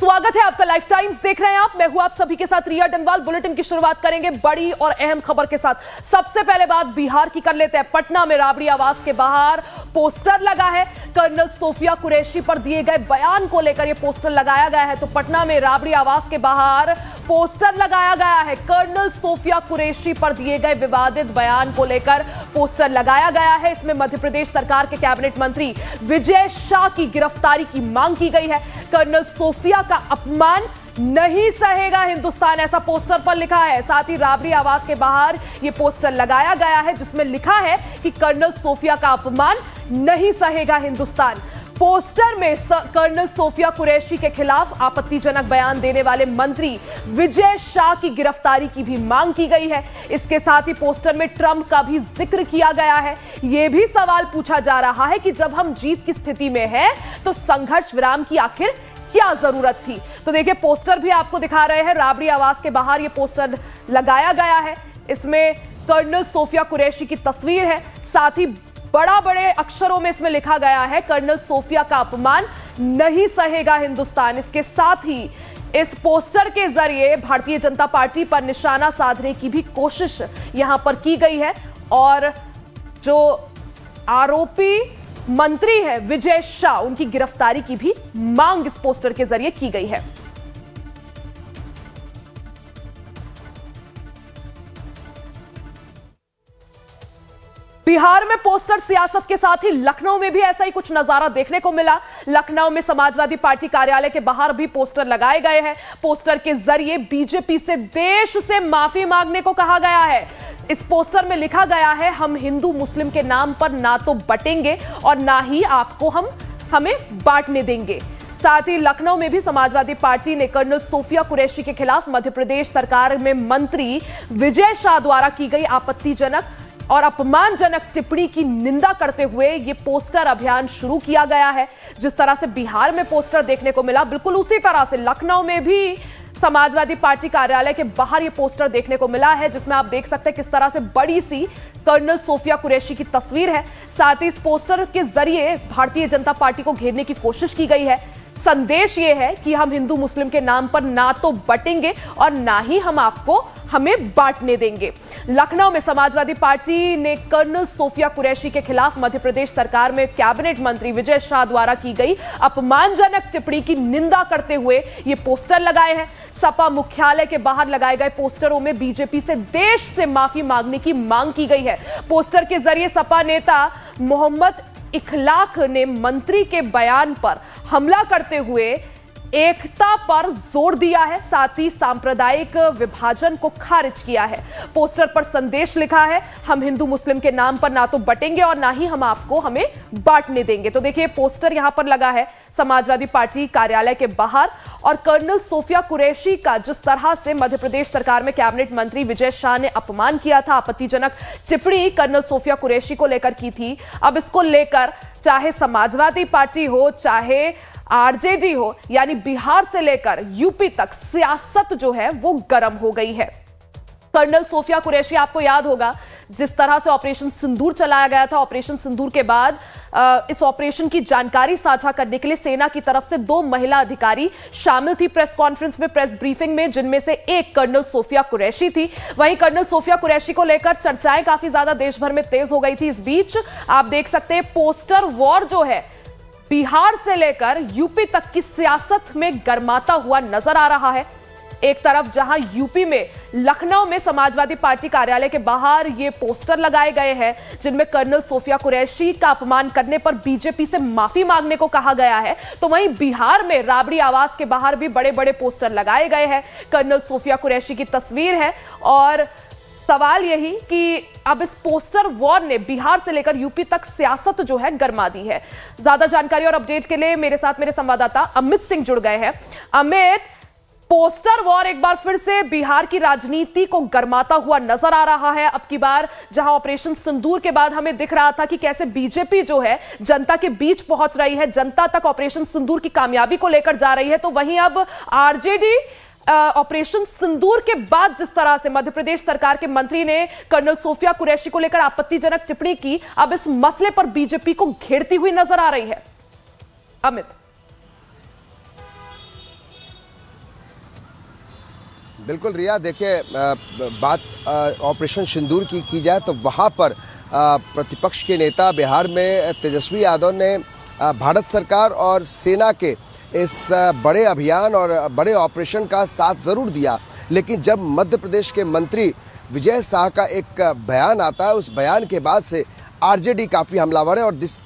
स्वागत है आपका। लाइफ टाइम्स देख रहे हैं आप। मैं हूं आप सभी के साथ रिया डंगवाल। बुलेटिन की शुरुआत करेंगे बड़ी और अहम खबर के साथ। सबसे पहले बात बिहार की कर लेते हैं। पटना में राबड़ी आवास के बाहर पोस्टर लगा है। कर्नल सोफिया कुरैशी पर दिए गए बयान को लेकर यह पोस्टर लगाया गया है। तो पटना में राबड़ी आवास के बाहर पोस्टर लगाया गया है। कर्नल सोफिया कुरैशी पर दिए गए विवादित बयान को लेकर पोस्टर लगाया गया है। इसमें मध्य प्रदेश सरकार के कैबिनेट मंत्री विजय शाह की गिरफ्तारी की मांग की गई है। कर्नल सोफिया का अपमान नहीं सहेगा हिंदुस्तान, ऐसा पोस्टर पर लिखा है। साथ ही राबड़ी आवास के बाहर यह पोस्टर लगाया गया है जिसमें लिखा है कि कर्नल सोफिया का अपमान नहीं सहेगा हिंदुस्तान। पोस्टर में कर्नल सोफिया कुरैशी के खिलाफ आपत्तिजनक बयान देने वाले मंत्री विजय शाह की गिरफ्तारी की भी मांग की गई है। इसके साथ ही पोस्टर में ट्रंप का भी जिक्र किया गया है। यह भी सवाल पूछा जा रहा है कि जब हम जीत की स्थिति में हैं तो संघर्ष विराम की आखिर क्या जरूरत थी। तो देखिए पोस्टर भी आपको दिखा रहे हैं। राबड़ी आवास के बाहर यह पोस्टर लगाया गया है। इसमें कर्नल सोफिया कुरैशी की तस्वीर है। साथ ही बड़े अक्षरों में इसमें लिखा गया है कर्नल सोफिया का अपमान नहीं सहेगा हिंदुस्तान। इसके साथ ही इस पोस्टर के जरिए भारतीय जनता पार्टी पर निशाना साधने की भी कोशिश यहां पर की गई है और जो आरोपी मंत्री है विजय शाह, उनकी गिरफ्तारी की भी मांग इस पोस्टर के जरिए की गई है। बिहार में पोस्टर सियासत के साथ ही लखनऊ में भी ऐसा ही कुछ नजारा देखने को मिला। लखनऊ में समाजवादी पार्टी कार्यालय के बाहर भी पोस्टर लगाए गए हैं। पोस्टर के जरिए बीजेपी से देश से माफी मांगने को कहा गया है। इस पोस्टर में लिखा गया है, हम हिंदू मुस्लिम के नाम पर ना तो बटेंगे और ना ही आपको हमें बांटने देंगे। साथ ही लखनऊ में भी समाजवादी पार्टी ने कर्नल सोफिया कुरैशी के खिलाफ मध्य प्रदेश सरकार में मंत्री विजय शाह द्वारा की गई आपत्तिजनक और अपमानजनक टिप्पणी की निंदा करते हुए यह पोस्टर अभियान शुरू किया गया है। जिस तरह से बिहार में पोस्टर देखने को मिला, बिल्कुल उसी तरह से लखनऊ में भी समाजवादी पार्टी कार्यालय के बाहर यह पोस्टर देखने को मिला है, जिसमें आप देख सकते हैं किस तरह से बड़ी सी कर्नल सोफिया कुरैशी की तस्वीर है। साथ ही इस पोस्टर के जरिए भारतीय जनता पार्टी को घेरने की कोशिश की गई है। संदेश यह है कि हम हिंदू मुस्लिम के नाम पर ना तो बटेंगे और ना ही हमें बांटने देंगे। लखनऊ में समाजवादी पार्टी ने कर्नल सोफिया कुरैशी के खिलाफ मध्य प्रदेश सरकार में कैबिनेट मंत्री विजय शाह द्वारा की गई अपमानजनक टिप्पणी की निंदा करते हुए ये पोस्टर लगाए हैं। सपा मुख्यालय के बाहर लगाए गए पोस्टरों में बीजेपी से देश से माफी मांगने की मांग की गई है। पोस्टर के जरिए सपा नेता मोहम्मद इखलाक ने मंत्री के बयान पर हमला करते हुए एकता पर जोर दिया है। साथ ही सांप्रदायिक विभाजन को खारिज किया है। पोस्टर पर संदेश लिखा है, हम हिंदू मुस्लिम के नाम पर ना तो बटेंगे और ना ही हमें बांटने देंगे। तो देखिए पोस्टर यहां पर लगा है समाजवादी पार्टी कार्यालय के बाहर और कर्नल सोफिया कुरैशी का जिस तरह से मध्य प्रदेश सरकार में कैबिनेट मंत्री विजय शाह ने अपमान किया था, आपत्तिजनक टिप्पणी कर्नल सोफिया कुरैशी को लेकर की थी। अब इसको लेकर चाहे समाजवादी पार्टी हो चाहे आरजेडी हो, यानी बिहार से लेकर यूपी तक सियासत जो है वो गर्म हो गई है। कर्नल सोफिया कुरैशी, आपको याद होगा जिस तरह से ऑपरेशन सिंदूर चलाया गया था, ऑपरेशन सिंदूर के बाद इस ऑपरेशन की जानकारी साझा करने के लिए सेना की तरफ से 2 महिला अधिकारी शामिल थी प्रेस कॉन्फ्रेंस में, प्रेस ब्रीफिंग में, जिनमें से एक कर्नल सोफिया कुरैशी थी। वहीं कर्नल सोफिया कुरैशी को लेकर चर्चाएं काफी ज्यादा देश भर में तेज हो गई थी। इस बीच आप देख सकते हैं पोस्टर वॉर जो है बिहार से लेकर यूपी तक की सियासत में गर्माता हुआ नजर आ रहा है। एक तरफ जहां यूपी में लखनऊ में समाजवादी पार्टी कार्यालय के बाहर ये पोस्टर लगाए गए हैं जिनमें कर्नल सोफिया कुरैशी का अपमान करने पर बीजेपी से माफी मांगने को कहा गया है, तो वहीं बिहार में राबड़ी आवास के बाहर भी बड़े पोस्टर लगाए गए हैं। कर्नल सोफिया कुरैशी की तस्वीर है और सवाल यही कि अब इस पोस्टर वॉर ने बिहार से लेकर यूपी तक सियासत जो है गरमा दी है। ज्यादा जानकारी और अपडेट के लिए मेरे साथ मेरे संवाददाता अमित सिंह जुड़ गए हैं। अमित, पोस्टर वॉर एक बार फिर से बिहार की राजनीति को गरमाता हुआ नजर आ रहा है। अब की बार जहां ऑपरेशन सिंदूर के बाद हमें दिख रहा था कि कैसे बीजेपी जो है जनता के बीच पहुंच रही है, जनता तक ऑपरेशन सिंदूर की कामयाबी को लेकर जा रही है, तो वहीं अब आरजेडी ऑपरेशन सिंदूर के बाद जिस तरह से मध्य प्रदेश सरकार के मंत्री ने कर्नल सोफिया कुरैशी को लेकर आपत्तिजनक टिप्पणी की, अब इस मसले पर बीजेपी को घेरती हुई नजर आ रही है। अमित। बिल्कुल रिया, देखिए बात ऑपरेशन सिंदूर की जाए तो वहाँ पर प्रतिपक्ष के नेता बिहार में तेजस्वी यादव ने भारत सरकार और सेना के इस बड़े अभियान और बड़े ऑपरेशन का साथ ज़रूर दिया, लेकिन जब मध्य प्रदेश के मंत्री विजय शाह का एक बयान आता है, उस बयान के बाद से आरजेडी काफ़ी हमलावर है। और जिस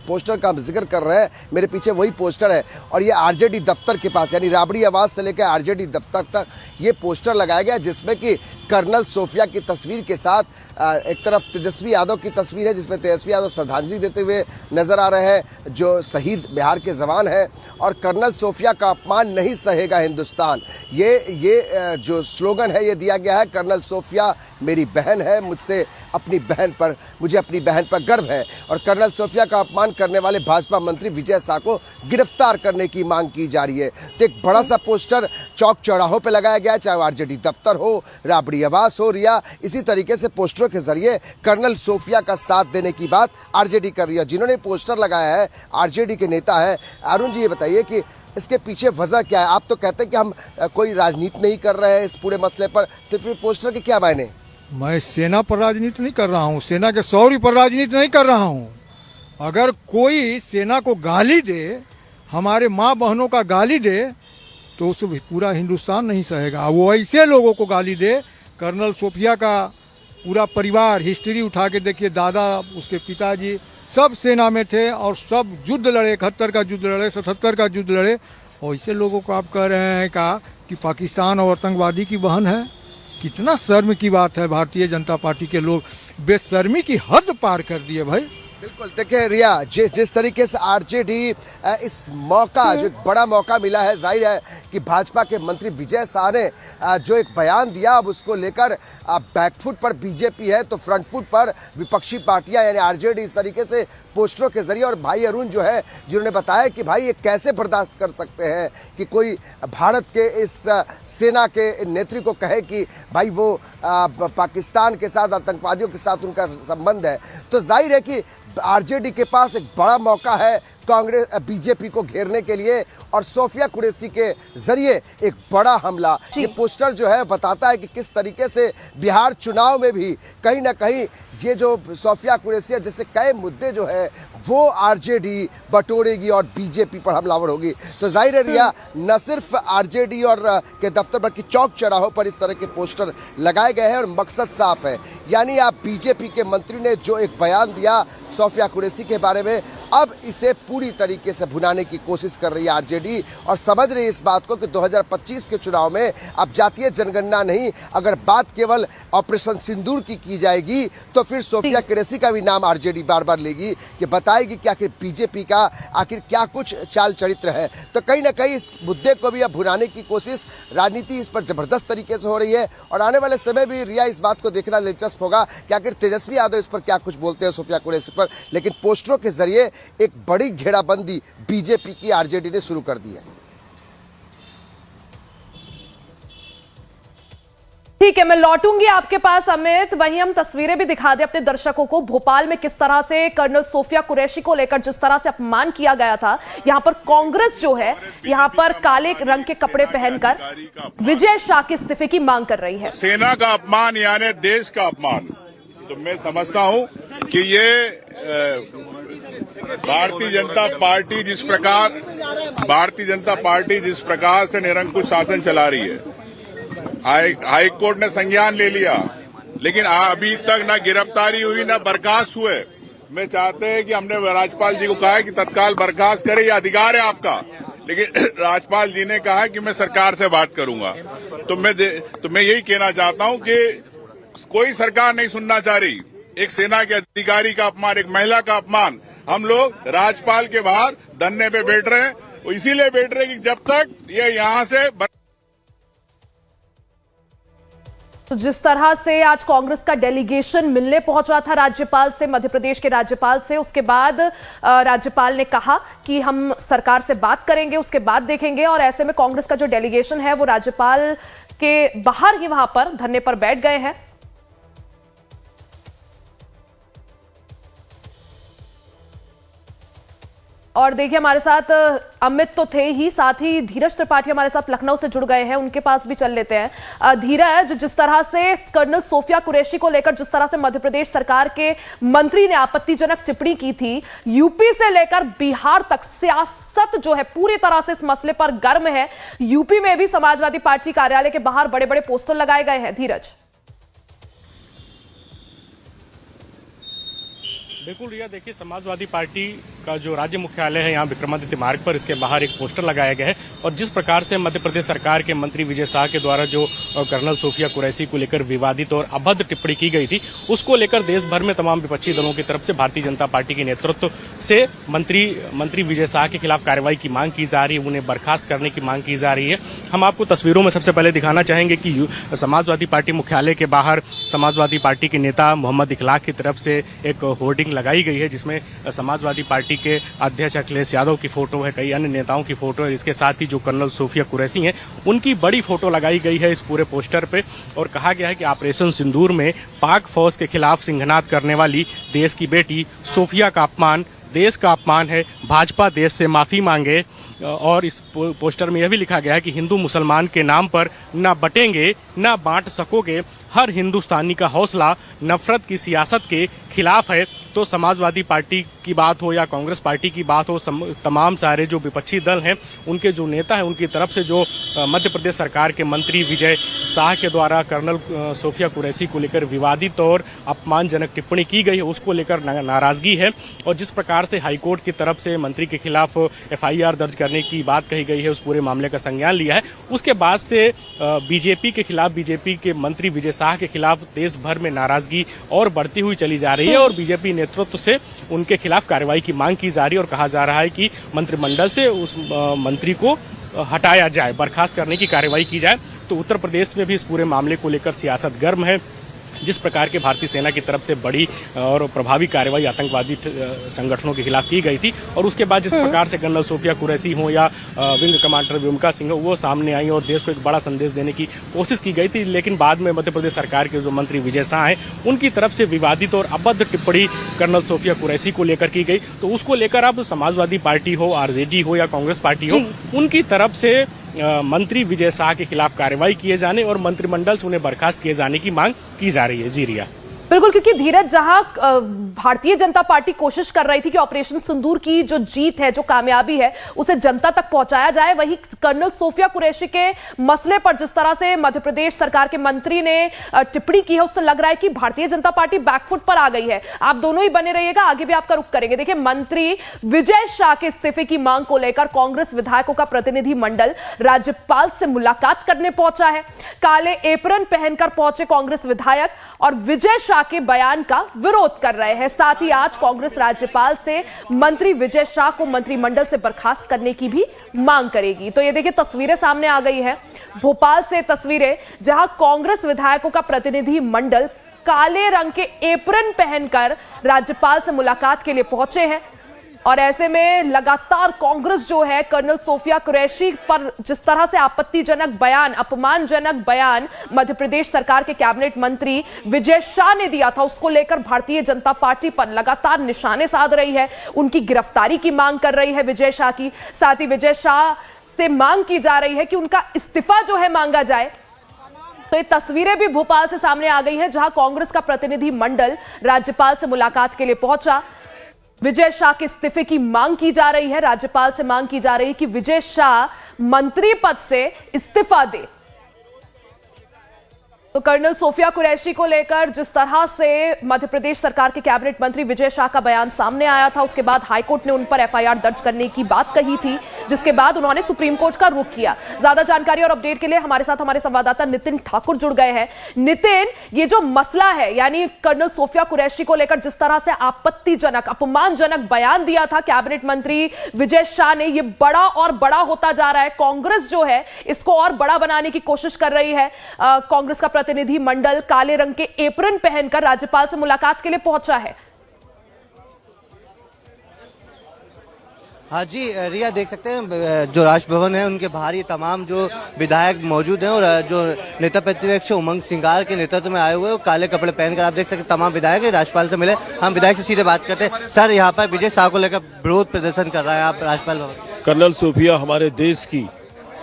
पोस्टर का हम जिक्र कर रहे हैं, मेरे पीछे वही पोस्टर है और ये आरजेडी दफ्तर के पास यानी राबड़ी आवास से लेकर आरजेडी दफ्तर तक ये पोस्टर लगाया गया, जिसमें कि कर्नल सोफिया की तस्वीर के साथ एक तरफ तेजस्वी यादव की तस्वीर है, जिसमें तेजस्वी यादव श्रद्धांजलि देते हुए नजर आ रहे हैं, जो शहीद बिहार के जवान हैं, और कर्नल सोफिया का अपमान नहीं सहेगा हिंदुस्तान, ये जो स्लोगन है ये दिया गया है। कर्नल सोफिया मेरी बहन है, मुझे अपनी बहन पर गर्व है। और कर्नल सोफिया का अपमान करने वाले भाजपा मंत्री विजय शाह को गिरफ्तार करने की मांग की जा रही है। तो एक बड़ा सा पोस्टर चौक चौराहों पे लगाया गया है, चाहे आरजेडी दफ्तर हो, राबड़ी आवास हो, रिया, इसी तरीके से पोस्टरों के जरिए कर्नल सोफिया का साथ देने की बात आरजेडी कर रही है। जिन्होंने पोस्टर लगाया है आरजेडी के नेता है। अरुण जी, ये बताइए कि इसके पीछे वजह क्या है? आप तो कहते हैं कि हम कोई राजनीति नहीं कर रहे हैं इस पूरे मसले पर, तो फिर पोस्टर के क्या मायने? मैं सेना पर राजनीति नहीं कर रहा हूँ, सेना के शौर्य पर राजनीति नहीं कर रहा हूँ। अगर कोई सेना को गाली दे, हमारे माँ बहनों का गाली दे, तो उसे पूरा हिंदुस्तान नहीं सहेगा। वो ऐसे लोगों को गाली दे, कर्नल सोफिया का पूरा परिवार, हिस्ट्री उठा के देखिए, दादा, उसके पिताजी सब सेना में थे और सब युद्ध लड़े, 71 का युद्ध लड़े, 77 का युद्ध लड़े। और ऐसे लोगों को आप कह रहे हैं कि पाकिस्तान और आतंकवादी की बहन है। कितना शर्म की बात है। भारतीय जनता पार्टी के लोग बेशर्मी की हद पार कर दिए भाई। बिल्कुल, देखिए रिया, जिस तरीके से आरजेडी इस मौका, जो एक बड़ा मौका मिला है, जाहिर है कि भाजपा के मंत्री विजय शाह ने जो एक बयान दिया, अब उसको लेकर बैकफुट पर बीजेपी है तो फ्रंट फुट पर विपक्षी पार्टियां यानी आरजेडी इस तरीके से पोस्टरों के जरिए। और भाई अरुण जो है, जिन्होंने बताया कि भाई ये कैसे बर्दाश्त कर सकते हैं कि कोई भारत के इस सेना के नेत्री को कहे कि भाई वो पाकिस्तान के साथ, आतंकवादियों के साथ उनका संबंध है। तो जाहिर है कि आरजेडी के पास एक बड़ा मौका है कांग्रेस बीजेपी को घेरने के लिए, और सोफिया कुरैशी के जरिए एक बड़ा हमला। ये पोस्टर जो है बताता है कि किस तरीके से बिहार चुनाव में भी कहीं ना कहीं ये जो सोफिया कुरैशी जैसे कई मुद्दे जो है वो आरजेडी बटोरेगी और बीजेपी पर हमलावर होगी। तो जाहिर है रिया, न सिर्फ आरजेडी और के दफ्तर बल्कि चौक चौराहों पर इस तरह के पोस्टर लगाए गए हैं और मकसद साफ है, यानी आप बीजेपी के मंत्री ने जो एक बयान दिया सोफिया कुरैशी के बारे में, अब इसे पूरी तरीके से भुनाने की कोशिश कर रही है आरजेडी, और समझ रही है इस बात को कि 2025 के चुनाव में अब जातीय जनगणना नहीं, अगर बात केवल ऑपरेशन सिंदूर की जाएगी तो फिर सोफिया कुरैशी का भी नाम आरजेडी बार बार लेगी कि बताएगी कि आखिर बीजेपी का आखिर क्या कुछ चाल चरित्र है। तो कहीं ना कहीं इस मुद्दे को भी अब भुनाने की कोशिश, राजनीति इस पर जबरदस्त तरीके से हो रही है। और आने वाले समय भी रिया इस बात को देखना दिलचस्प होगा कि आखिर तेजस्वी यादव इस पर क्या कुछ बोलते हैं सोफिया कुरैशी पर। लेकिन पोस्टरों के जरिए एक बड़ी घेराबंदी बीजेपी की आरजेडी ने शुरू कर दी है। ठीक है, मैं लौटूंगी आपके पास अमित। वहीं हम तस्वीरें भी दिखा दें अपने दर्शकों को, भोपाल में किस तरह से कर्नल सोफिया कुरैशी को लेकर जिस तरह से अपमान किया गया था। यहां पर कांग्रेस जो है, यहां पर काले रंग के कपड़े पहनकर विजय शाह के इस्तीफे की मांग कर रही है। सेना का अपमान यानी देश का अपमान। तो मैं समझता हूं कि ये भारतीय जनता पार्टी जिस प्रकार से निरंकुश शासन चला रही है, हाई कोर्ट ने संज्ञान ले लिया, लेकिन अभी तक न गिरफ्तारी हुई न बर्खास्त हुए। मैं चाहते हैं कि हमने राज्यपाल जी को कहा है कि तत्काल बर्खास्त करे, यह अधिकार है आपका, लेकिन राज्यपाल जी ने कहा कि मैं सरकार से बात करूंगा। तो मैं यही कहना चाहता हूं कि कोई सरकार नहीं सुनना चाह रही। एक सेना के अधिकारी का अपमान, एक महिला का अपमान, हम लोग राज्यपाल के बाहर धरने पे बैठ रहे हैं। इसीलिए बैठ रहे हैं कि जब तक ये यहाँ से तो जिस तरह से आज कांग्रेस का डेलीगेशन मिलने पहुंचा था राज्यपाल से, मध्य प्रदेश के राज्यपाल से, उसके बाद राज्यपाल ने कहा कि हम सरकार से बात करेंगे, उसके बाद देखेंगे। और ऐसे में कांग्रेस का जो डेलीगेशन है वो राज्यपाल के बाहर ही वहां पर धरने पर बैठ गए हैं। और देखिए हमारे साथ अमित तो थे ही, साथ ही धीरज त्रिपाठी हमारे साथ लखनऊ से जुड़ गए हैं, उनके पास भी चल लेते हैं। धीरज, जिस तरह से कर्नल सोफिया कुरैशी को लेकर जिस तरह से मध्य प्रदेश सरकार के मंत्री ने आपत्तिजनक टिप्पणी की थी, यूपी से लेकर बिहार तक सियासत जो है पूरी तरह से इस मसले पर गर्म है। यूपी में भी समाजवादी पार्टी कार्यालय के बाहर बड़े बड़े पोस्टर लगाए गए हैं। धीरज, बिल्कुल रिया, देखिए समाजवादी पार्टी का जो राज्य मुख्यालय है यहाँ विक्रमादित्य मार्ग पर, इसके बाहर एक पोस्टर लगाया गया है और जिस प्रकार से मध्य प्रदेश सरकार के मंत्री विजय शाह के द्वारा जो कर्नल सोफिया कुरैशी को लेकर विवादित और अभद्र टिप्पणी की गई थी, उसको लेकर देश भर में तमाम विपक्षी दलों की तरफ से भारतीय जनता पार्टी के नेतृत्व से मंत्री विजय शाह के खिलाफ कार्रवाई की मांग की जा रही है, उन्हें बर्खास्त करने की मांग की जा रही है। हम आपको तस्वीरों में सबसे पहले दिखाना चाहेंगे कि समाजवादी पार्टी मुख्यालय के बाहर समाजवादी पार्टी के नेता मोहम्मद इखलाक की तरफ से एक होर्डिंग लगाई गई है जिसमें समाजवादी पार्टी के अध्यक्ष अखिलेश यादव की फोटो है, कई अन्य नेताओं की फोटो है। इसके साथ ही जो कर्नल सोफिया कुरैशी हैं उनकी बड़ी फोटो लगाई गई है इस पूरे पोस्टर पे और कहा गया है कि ऑपरेशन सिंदूर में पाक फौज के खिलाफ सिंहनाद करने वाली देश की बेटी सोफिया का अपमान देश का अपमान है, भाजपा देश से माफ़ी मांगे। और इस पोस्टर में यह भी लिखा गया है कि हिंदू मुसलमान के नाम पर ना बटेंगे ना बांट सकोगे, हर हिंदुस्तानी का हौसला नफरत की सियासत के खिलाफ है। तो समाजवादी पार्टी की बात हो या कांग्रेस पार्टी की बात हो, तमाम सारे जो विपक्षी दल हैं उनके जो नेता हैं उनकी तरफ से जो मध्य प्रदेश सरकार के मंत्री विजय शाह के द्वारा कर्नल सोफिया कुरैशी को लेकर विवादित और अपमानजनक टिप्पणी की गई है उसको लेकर नाराज़गी है। और जिस प्रकार से हाईकोर्ट की तरफ से मंत्री के खिलाफ FIR दर्ज करने की बात कही गई है, उस पूरे मामले का संज्ञान लिया है, उसके बाद से बीजेपी के खिलाफ, बीजेपी के मंत्री विजय शाह के खिलाफ देश भर में नाराज़गी और बढ़ती हुई चली जा रही है और बीजेपी नेतृत्व से उनके खिलाफ कार्रवाई की मांग की जा रही है और कहा जा रहा है कि मंत्रिमंडल से उस मंत्री को हटाया जाए, बर्खास्त करने की कार्रवाई की जाए। तो उत्तर प्रदेश में भी इस पूरे मामले को लेकर सियासत गर्म है। जिस प्रकार के भारतीय सेना की तरफ से बड़ी और प्रभावी कार्रवाई आतंकवादी संगठनों के खिलाफ की गई थी और उसके बाद जिस प्रकार से कर्नल सोफिया कुरैशी हो या विंग कमांडर व्योमिका सिंह हो, वो सामने आई और देश को एक बड़ा संदेश देने की कोशिश की गई थी। लेकिन बाद में मध्य प्रदेश सरकार के जो मंत्री विजय शाह हैं उनकी तरफ से विवादित और अभद्र टिप्पणी कर्नल सोफिया कुरैशी को लेकर की गई। तो उसको लेकर अब समाजवादी पार्टी हो, RJD हो या कांग्रेस पार्टी हो, उनकी तरफ से मंत्री विजय शाह के खिलाफ कार्रवाई किए जाने और मंत्रिमंडल से उन्हें बर्खास्त किए जाने की मांग की जा रही है। जी रिया, बिल्कुल, क्योंकि धीरज, जहां भारतीय जनता पार्टी कोशिश कर रही थी कि ऑपरेशन सिंदूर की जो जीत है, जो कामयाबी है, उसे जनता तक पहुंचाया जाए, वही कर्नल सोफिया कुरैशी के मसले पर जिस तरह से मध्य प्रदेश सरकार के मंत्री ने टिप्पणी की है, उससे लग रहा है कि भारतीय जनता पार्टी बैकफुट पर आ गई है। आप दोनों ही बने रहिएगा, आगे भी आपका रुख करेंगे। देखिए, मंत्री विजय शाह के इस्तीफे की मांग को लेकर कांग्रेस विधायकों का प्रतिनिधि मंडल राज्यपाल से मुलाकात करने पहुंचा है। काले एप्रन पहनकर पहुंचे कांग्रेस विधायक और विजय शाह के बयान का विरोध कर रहे हैं। साथ ही आज कांग्रेस राज्यपाल से मंत्री विजय शाह को मंत्रिमंडल से बर्खास्त करने की भी मांग करेगी। तो ये देखिए, तस्वीरें सामने आ गई हैं भोपाल से, तस्वीरें जहां कांग्रेस विधायकों का प्रतिनिधि मंडल काले रंग के एप्रन पहनकर राज्यपाल से मुलाकात के लिए पहुंचे हैं। और ऐसे में लगातार कांग्रेस जो है कर्नल सोफिया कुरैशी पर जिस तरह से आपत्तिजनक बयान, अपमानजनक बयान मध्य प्रदेश सरकार के कैबिनेट मंत्री विजय शाह ने दिया था, उसको लेकर भारतीय जनता पार्टी पर लगातार निशाने साध रही है। उनकी गिरफ्तारी की मांग कर रही है विजय शाह की। साथ ही विजय शाह से मांग की जा रही है कि उनका इस्तीफा जो है मांगा जाए। तो ये तस्वीरें भी भोपाल से सामने आ गई हैं, जहां कांग्रेस का प्रतिनिधि मंडल राज्यपाल से मुलाकात के लिए पहुंचा। विजय शाह के इस्तीफे की मांग की जा रही है, राज्यपाल से मांग की जा रही है कि विजय शाह मंत्री पद से इस्तीफा दे। तो कर्नल सोफिया कुरैशी को लेकर जिस तरह से मध्य प्रदेश सरकार के कैबिनेट मंत्री विजय शाह का बयान सामने आया था, उसके बाद हाईकोर्ट ने उन पर FIR दर्ज करने की बात कही थी, जिसके बाद उन्होंने सुप्रीम कोर्ट का रुख किया। ज्यादा जानकारी और अपडेट के लिए हमारे साथ हमारे संवाददाता नितिन ठाकुर जुड़ गए हैं। नितिन, ये जो मसला है, यानी कर्नल सोफिया कुरैशी को लेकर जिस तरह से आपत्तिजनक, अपमानजनक बयान दिया था कैबिनेट मंत्री विजय शाह ने, ये बड़ा और बड़ा होता जा रहा है। कांग्रेस जो है इसको और बड़ा बनाने की कोशिश कर रही है। कांग्रेस का प्रतिनिधि मंडल काले रंग के एप्रन पहनकर राज्यपाल से मुलाकात के लिए पहुंचा है। हाँ जी रिया, देख सकते हैं जो राजभवन है उनके बाहर ये तमाम जो विधायक मौजूद हैं और जो नेता प्रतिपक्ष उमंग सिंगार के नेतृत्व में आए हुए हैं काले कपड़े पहनकर आप देख सकते हैं तमाम विधायक राज्यपाल से मिले। हम विधायक से सीधे बात करते हैं। सर, यहाँ पर विजय शाह को लेकर विरोध प्रदर्शन कर रहा है आप राज्यपाल भवन। कर्नल सूफिया हमारे देश की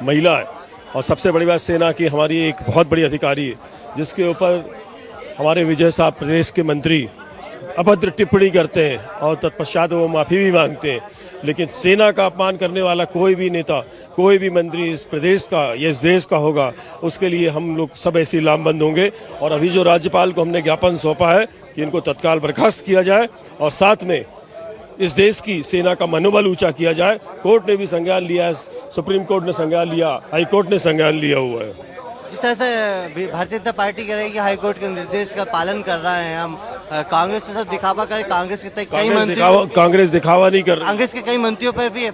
महिला है और सबसे बड़ी बात सेना की हमारी एक बहुत बड़ी अधिकारी है, जिसके ऊपर हमारे विजय शाह प्रदेश के मंत्री अभद्र टिप्पणी करते हैं और तत्पश्चात वो माफ़ी भी मांगते हैं। लेकिन सेना का अपमान करने वाला कोई भी नेता, कोई भी मंत्री इस प्रदेश का या इस देश का होगा, उसके लिए हम लोग सब ऐसे लामबंद होंगे। और अभी जो राज्यपाल को हमने ज्ञापन सौंपा है कि इनको तत्काल बर्खास्त किया जाए और साथ में इस देश की सेना का मनोबल ऊंचा किया जाए। कोर्ट ने भी संज्ञान लिया है, सुप्रीम कोर्ट ने संज्ञान लिया, हाई कोर्ट ने संज्ञान लिया हुआ है। जिस तरह से भारतीय जनता पार्टी कह रही है कि हाई कोर्ट के निर्देश का पालन कर रहे हैं हम, कांग्रेस से सब दिखावा करे, कांग्रेस के कई मंत्री कांग्रेस दिखावा नहीं कर रही, कांग्रेस के कई मंत्रियों पर भी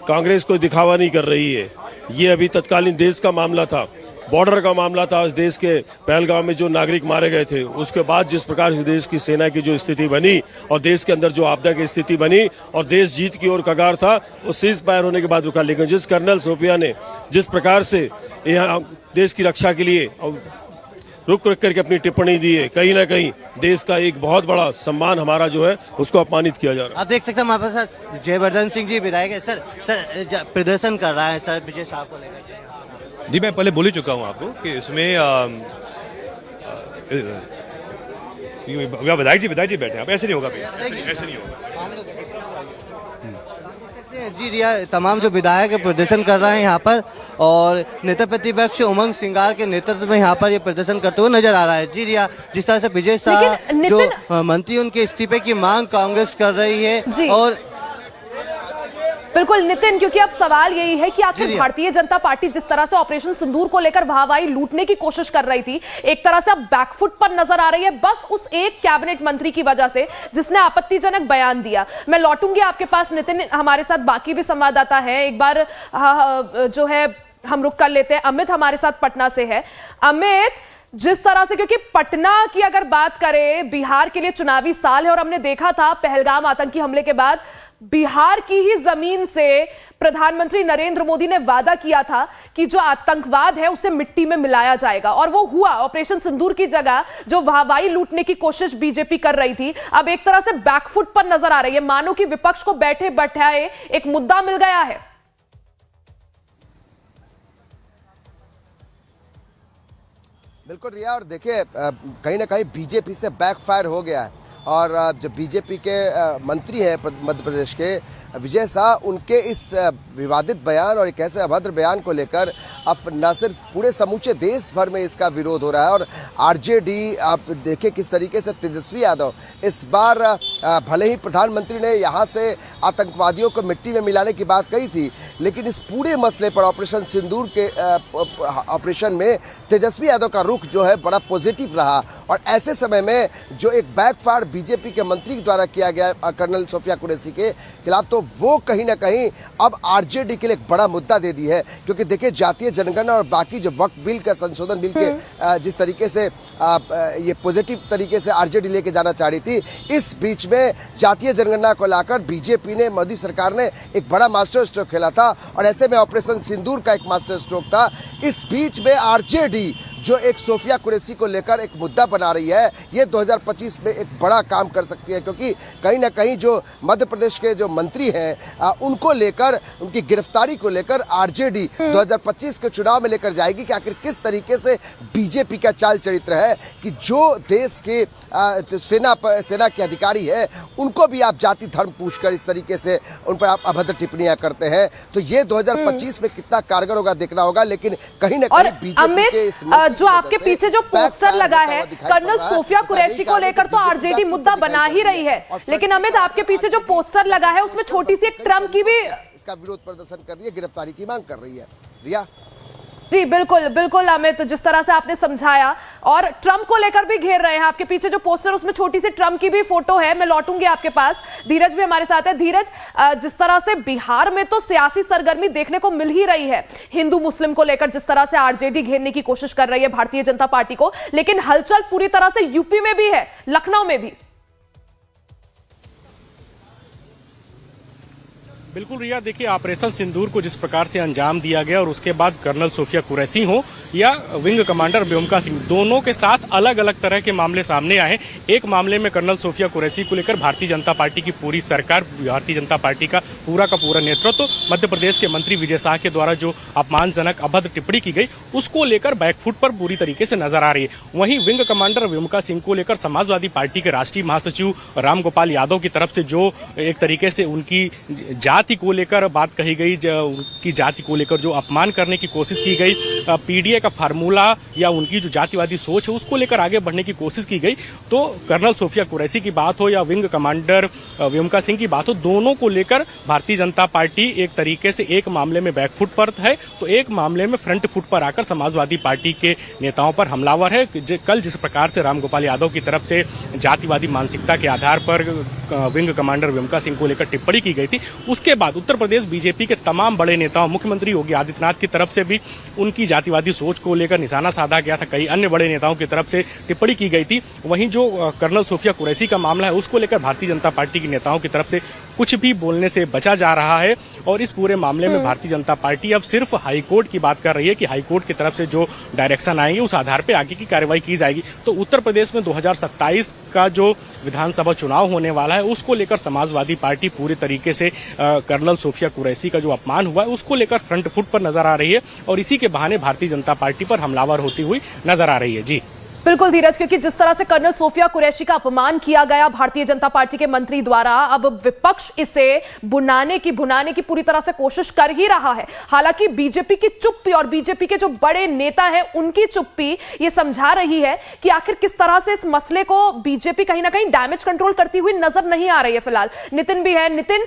कांग्रेस कोई दिखावा नहीं कर रही है। ये अभी तत्कालीन देश का मामला था, बॉर्डर का मामला था। इस देश के पहलगाम में जो नागरिक मारे गए थे, उसके बाद जिस प्रकार से देश की सेना की जो स्थिति बनी और देश के अंदर जो आपदा की स्थिति बनी और देश जीत की ओर कगार था, वो सीज फायर होने के बाद रुका। लेकिन जिस कर्नल सूफिया ने जिस प्रकार से यहाँ देश की रक्षा के लिए रुक करके अपनी टिप्पणी दी है, कहीं ना कहीं देश का एक बहुत बड़ा सम्मान हमारा जो है उसको अपमानित किया जा रहा है। आप देख सकते हैं हमारे पास जयवर्धन सिंह जी विधायक है। सर प्रदर्शन कर रहा है सर विजय शाह को लेकर। जी, मैं पहले बोल ही चुका हूँ आपको कि इसमें विधायक जी बैठे हैं, आप ऐसे नहीं होगा भैया, ऐसे नहीं होगा। जी रिया, तमाम जो विधायक प्रदर्शन कर रहे हैं यहाँ पर और नेता प्रतिपक्ष उमंग सिंगार के नेतृत्व में यहाँ पर ये प्रदर्शन करते हुए नजर आ रहा है। जी रिया, जिस तरह से विजय शाह जो मंत्री उनके इस्तीफे की मांग कांग्रेस कर रही है और बिल्कुल नितिन, क्योंकि अब सवाल यही है कि आखिर भारतीय जनता पार्टी जिस तरह से ऑपरेशन सिंदूर को लेकर वाहवाही लूटने की कोशिश कर रही थी, एक तरह से अब बैकफुट पर नजर आ रही है बस उस एक कैबिनेट मंत्री की वजह से जिसने आपत्तिजनक बयान दिया। मैं लौटूंगी आपके पास नितिन, हमारे साथ बाकी भी संवाददाता है, एक बार जो है हम रुक कर लेते हैं। अमित हमारे साथ पटना से है। अमित, जिस तरह से, क्योंकि पटना की अगर बात करें, बिहार के लिए चुनावी साल है और हमने देखा था पहलगाम आतंकी हमले के बाद बिहार की ही जमीन से प्रधानमंत्री नरेंद्र मोदी ने वादा किया था कि जो आतंकवाद है उसे मिट्टी में मिलाया जाएगा और वो हुआ। ऑपरेशन सिंदूर की जगह जो वाहवाही लूटने की कोशिश बीजेपी कर रही थी, अब एक तरह से बैकफुट पर नजर आ रही है, मानो कि विपक्ष को बैठे बैठाए एक मुद्दा मिल गया है। बिल्कुल रिया, और देखिए कहीं ना कहीं बीजेपी से बैकफायर हो गया है और जो बीजेपी के मंत्री हैं मध्य प्रदेश के विजय शाह, उनके इस विवादित बयान और एक ऐसे अभद्र बयान को लेकर अब न सिर्फ पूरे समूचे देश भर में इसका विरोध हो रहा है। और आरजेडी, आप देखें किस तरीके से तेजस्वी यादव इस बार भले ही प्रधानमंत्री ने यहाँ से आतंकवादियों को मिट्टी में मिलाने की बात कही थी, लेकिन इस पूरे मसले पर ऑपरेशन सिंदूर के ऑपरेशन में तेजस्वी यादव का रुख जो है बड़ा पॉजिटिव रहा। और ऐसे समय में जो एक बैकफायर बीजेपी के मंत्री द्वारा किया गया कर्नल सूफिया कुरैशी के खिलाफ, तो वो कहीं ना कहीं अब आरजेडी के लिए एक बड़ा मुद्दा दे दी है। क्योंकि देखिए जातीय जनगणना और बाकी जो वक्फ बिल का संशोधन बिल के जिस तरीके से ये पॉजिटिव तरीके से आरजेडी लेके जाना चाह रही थी, इस बीच में जातीय जनगणना को लाकर बीजेपी ने, मोदी सरकार ने एक बड़ा मास्टर स्ट्रोक खेला था और ऐसे में ऑपरेशन सिंदूर का एक मास्टर स्ट्रोक था। इस बीच में आरजेडी जो एक सूफिया कुरैशी को लेकर एक मुद्दा बना रही है, ये 2025 में एक बड़ा काम कर सकती है। क्योंकि कहीं ना कहीं जो मध्य प्रदेश के जो मंत्री हैं उनको लेकर, उनकी गिरफ्तारी को लेकर आरजेडी 2025 के चुनाव में लेकर जाएगी कि आखिर किस तरीके से बीजेपी का चाल चरित्र है कि जो देश के सेना के अधिकारी है उनको भी आप जाति धर्म पूछकर इस तरीके से उन पर आप अभद्र टिप्पणियां करते हैं। तो ये 2025 में कितना कारगर होगा देखना होगा। लेकिन कहीं ना कहीं बीजेपी के इस जो आपके पीछे जो पोस्टर लगा है कर्नल सूफिया कुरैशी को लेकर, तो आरजेडी मुद्दा बना ही रही है। लेकिन अमित, आपके पीछे जो पोस्टर लगा है उसमें छोटी सी एक ट्रम्प की भी इसका विरोध प्रदर्शन कर रही है, गिरफ्तारी की मांग कर रही है। रिया जी बिल्कुल बिल्कुल अमित, जिस तरह से आपने समझाया, और ट्रम्प को लेकर भी घेर रहे हैं। आपके पीछे जो पोस्टर उसमें छोटी सी ट्रम्प की भी फोटो है। मैं लौटूंगी आपके पास, धीरज भी हमारे साथ है। धीरज, जिस तरह से बिहार में तो सियासी सरगर्मी देखने को मिल ही रही है, हिंदू मुस्लिम को लेकर जिस तरह से आरजेडी घेरने की कोशिश कर रही है भारतीय जनता पार्टी को, लेकिन हलचल पूरी तरह से यूपी में भी है, लखनऊ में भी। बिल्कुल रिया, देखिए ऑपरेशन सिंदूर को जिस प्रकार से अंजाम दिया गया और उसके बाद कर्नल सोफिया कुरैशी हो या विंग कमांडर व्योमिका सिंह, दोनों के साथ अलग अलग तरह के मामले सामने आए। एक मामले में कर्नल सोफिया कुरैशी को लेकर भारतीय जनता पार्टी की पूरी सरकार, भारतीय जनता पार्टी का पूरा नेतृत्व, मध्य प्रदेश के मंत्री विजय शाह के द्वारा जो अपमानजनक अभद्र टिप्पणी की गई उसको लेकर बैकफुट पर पूरी तरीके से नजर आ रही है। वहीं विंग कमांडर व्योमिका सिंह को लेकर समाजवादी पार्टी के राष्ट्रीय महासचिव राम गोपाल यादव की तरफ से जो एक तरीके से उनकी जाति को लेकर बात कही गई, उनकी जाति को लेकर जो अपमान करने की कोशिश की गई, पीडीए का फार्मूला या उनकी जो जातिवादी सोच है उसको लेकर आगे बढ़ने की कोशिश की गई, तो कर्नल सोफिया कुरैशी की बात हो या विंग कमांडर व्योमिका सिंह की बात हो, दोनों को लेकर भारतीय जनता पार्टी एक तरीके से एक मामले में बैकफुट पर है तो एक मामले में फ्रंट फुट पर आकर समाजवादी पार्टी के नेताओं पर हमलावर है। कल जिस प्रकार से राम गोपाल यादव की तरफ से जातिवादी मानसिकता के आधार पर विंग कमांडर व्योमिका सिंह को लेकर टिप्पणी की गई थी, उसके बाद उत्तर प्रदेश बीजेपी के तमाम बड़े नेताओं, मुख्यमंत्री योगी आदित्यनाथ की तरफ से भी उनकी जातिवादी सोच को लेकर निशाना साधा गया था। कई अन्य बड़े नेताओं की तरफ से टिप्पणी की गई थी। वहीं जो कर्नल सोफिया कुरैशी का मामला है उसको लेकर भारतीय जनता पार्टी के नेताओं की तरफ से कुछ भी बोलने से बचा जा रहा है और इस पूरे मामले में भारतीय जनता पार्टी अब सिर्फ हाईकोर्ट की बात कर रही है कि हाईकोर्ट की तरफ से जो डायरेक्शन आएंगे उस आधार पर आगे की कार्रवाई की जाएगी। तो उत्तर प्रदेश में 2027 का जो विधानसभा चुनाव होने वाला है उसको लेकर समाजवादी पार्टी पूरी तरीके से कर्नल सोफिया कुरैशी का जो अपमान हुआ है उसको लेकर फ्रंट फुट पर नजर आ रही है और इसी के बहाने भारतीय जनता पार्टी पर हमलावर होती हुई नजर आ रही है। जी बिल्कुल धीरज, क्योंकि जिस तरह से कर्नल सोफिया कुरैशी का अपमान किया गया भारतीय जनता पार्टी के मंत्री द्वारा, अब विपक्ष इसे भुनाने की पूरी तरह से कोशिश कर ही रहा है। हालांकि बीजेपी की चुप्पी और बीजेपी के जो बड़े नेता हैं उनकी चुप्पी ये समझा रही है कि आखिर किस तरह से इस मसले को बीजेपी कहीं ना कहीं डैमेज कंट्रोल करती हुई नजर नहीं आ रही है। फिलहाल नितिन भी है। नितिन,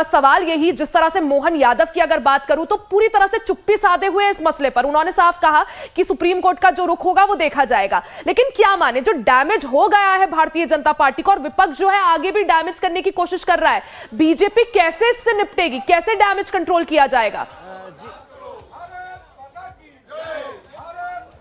सवाल यही, जिस तरह से मोहन यादव की अगर बात करूं तो पूरी तरह से चुप्पी साधे हुए इस मसले पर। उन्होंने साफ कहा कि सुप्रीम कोर्ट का जो रुख होगा वो देखा जाएगा, लेकिन क्या माने, जो डैमेज हो गया है भारतीय जनता पार्टी को और विपक्ष जो है आगे भी डैमेज करने की कोशिश कर रहा है, बीजेपी कैसे इससे निपटेगी, कैसे डैमेज कंट्रोल किया जाएगा?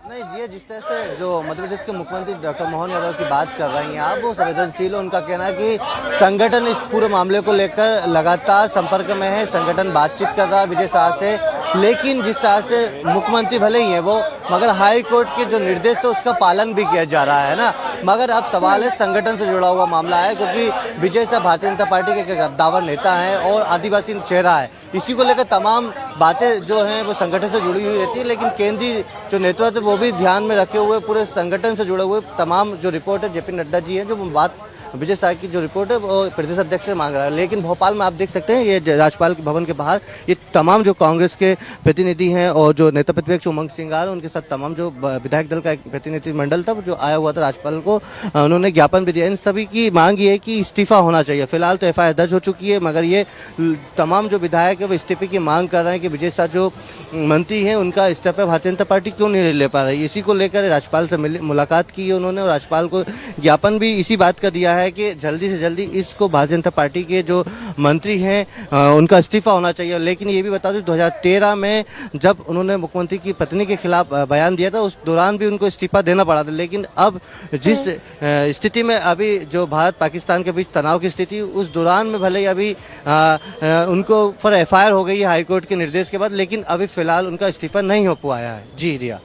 नहीं जी, जिस तरह से जो मध्य प्रदेश के मुख्यमंत्री डॉक्टर मोहन यादव की बात कर रही हैं आप, वो संवेदनशील है। उनका कहना है कि संगठन इस पूरे मामले को लेकर लगातार संपर्क में है, संगठन बातचीत कर रहा है विजय शाह से, लेकिन जिस तरह से मुख्यमंत्री भले ही है वो, मगर हाई कोर्ट के जो निर्देश थे उसका पालन भी किया जा रहा है ना। मगर अब सवाल है, संगठन से जुड़ा हुआ मामला है, क्योंकि विजय शाह भारतीय जनता पार्टी के गद्दावर नेता हैं और आदिवासी चेहरा है। इसी को लेकर तमाम बातें जो हैं वो संगठन से जुड़ी हुई रहती है, लेकिन केंद्रीय जो नेतृत्व है वो भी ध्यान में रखे हुए पूरे संगठन से जुड़े हुए तमाम जो रिपोर्ट है जेपी नड्डा जी हैं, जो बात विजय शाह की जो रिपोर्ट है वो प्रदेश अध्यक्ष से मांग रहा है। लेकिन भोपाल में आप देख सकते हैं ये राज्यपाल भवन के बाहर ये तमाम जो कांग्रेस के प्रतिनिधि हैं और जो नेता प्रतिपक्ष उमंग सिंगार, उनके साथ तमाम जो विधायक दल का एक प्रतिनिधि मंडल था जो आया हुआ था राज्यपाल को, उन्होंने ज्ञापन भी दिया। इन सभी की मांग ये है कि इस्तीफा होना चाहिए। फिलहाल तो एफआईआर दर्ज हो चुकी है, मगर ये तमाम जो विधायक है वो इस्तीफे की मांग कर रहे हैं कि विजय शाह जो मंत्री हैं उनका इस्तीफा भारतीय जनता पार्टी क्यों नहीं ले पा रही। इसी को लेकर राज्यपाल से मुलाकात की है उन्होंने और राज्यपाल को ज्ञापन भी इसी बात का दिया है कि जल्दी से जल्दी इसको भारतीय जनता पार्टी के जो मंत्री हैं उनका इस्तीफा होना चाहिए। लेकिन ये भी बता दूं 2013 में जब उन्होंने मुख्यमंत्री की पत्नी के खिलाफ बयान दिया था उस दौरान भी उनको इस्तीफा देना पड़ा था। लेकिन अब जिस स्थिति में अभी जो भारत पाकिस्तान के बीच तनाव की स्थिति, उस दौरान में भले ही अभी उनको पर एफआईआर हो गई है हाईकोर्ट के निर्देश के बाद, लेकिन अभी फिलहाल उनका इस्तीफा नहीं हो पाया है। जी रिया।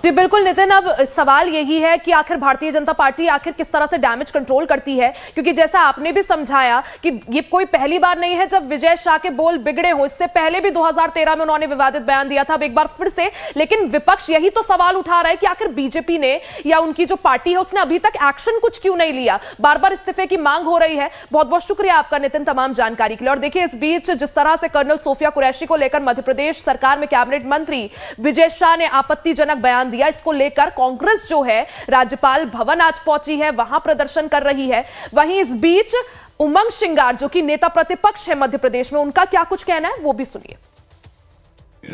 जी बिल्कुल नितिन, अब सवाल यही है कि आखिर भारतीय जनता पार्टी आखिर किस तरह से डैमेज कंट्रोल करती है, क्योंकि जैसा आपने भी समझाया कि ये कोई पहली बार नहीं है जब विजय शाह के बोल बिगड़े हो। इससे पहले भी 2013 में उन्होंने विवादित बयान दिया था, अब एक बार फिर से। लेकिन विपक्ष यही तो सवाल उठा रहा है कि आखिर बीजेपी ने या उनकी जो पार्टी है उसने अभी तक एक्शन कुछ क्यों नहीं लिया। बार बार इस्तीफे की मांग हो रही है। बहुत बहुत शुक्रिया आपका नितिन तमाम जानकारी के लिए। और देखिए, इस बीच जिस तरह से कर्नल सोफिया कुरैशी को लेकर मध्य प्रदेश सरकार में कैबिनेट मंत्री विजय शाह ने आपत्तिजनक बयान दिया, इसको लेकर कांग्रेस जो है राज्यपाल भवन आज पहुंची है, वहां प्रदर्शन कर रही है। वहीं इस बीच उमंग सिंगार जो कि नेता प्रतिपक्ष है मध्य प्रदेश में, उनका क्या कुछ कहना है वो भी सुनिए।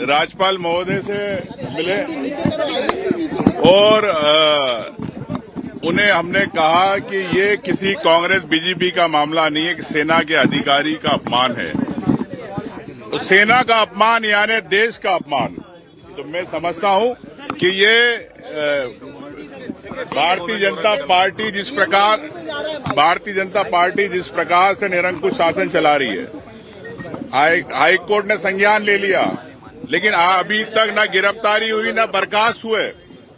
राज्यपाल महोदय से मिले और उन्हें हमने कहा कि ये किसी कांग्रेस बीजेपी का मामला नहीं है कि सेना के अधिकारी का अपमान है। तो सेना का अपमान यानी देश का अपमान। तो मैं समझता हूं कि ये भारतीय जनता पार्टी जिस प्रकार से निरंकुश शासन चला रही है, हाई कोर्ट ने संज्ञान ले लिया, लेकिन अभी तक न गिरफ्तारी हुई न बर्खास्त हुए।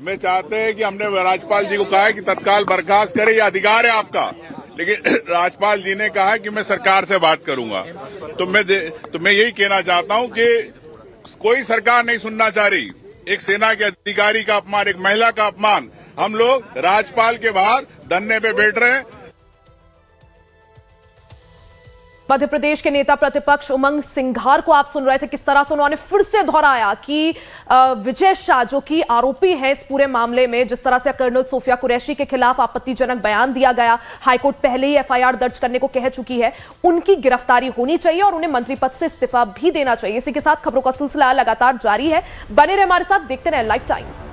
मैं चाहते हैं कि हमने राज्यपाल जी को कहा है कि तत्काल बर्खास्त करे, यह अधिकार है आपका, लेकिन राज्यपाल जी ने कहा कि मैं सरकार से बात करूंगा। तो मैं यही कहना चाहता हूं कि कोई सरकार नहीं सुनना चाह रही। एक सेना के अधिकारी का अपमान, एक महिला का अपमान, हम लोग राज्यपाल के बाहर धरने पे बैठ रहे हैं। मध्य प्रदेश के नेता प्रतिपक्ष उमंग सिंघार को आप सुन रहे थे, किस तरह से उन्होंने फिर से दोहराया कि विजय शाह जो कि आरोपी हैं इस पूरे मामले में, जिस तरह से कर्नल सोफिया कुरैशी के खिलाफ आपत्तिजनक बयान दिया गया, हाईकोर्ट पहले ही एफआईआर दर्ज करने को कह चुकी है, उनकी गिरफ्तारी होनी चाहिए और उन्हें मंत्री पद से इस्तीफा भी देना चाहिए। इसी के साथ खबरों का सिलसिला लगातार जारी है, बने रहे हमारे साथ, देखते रहे लाइव टाइम्स।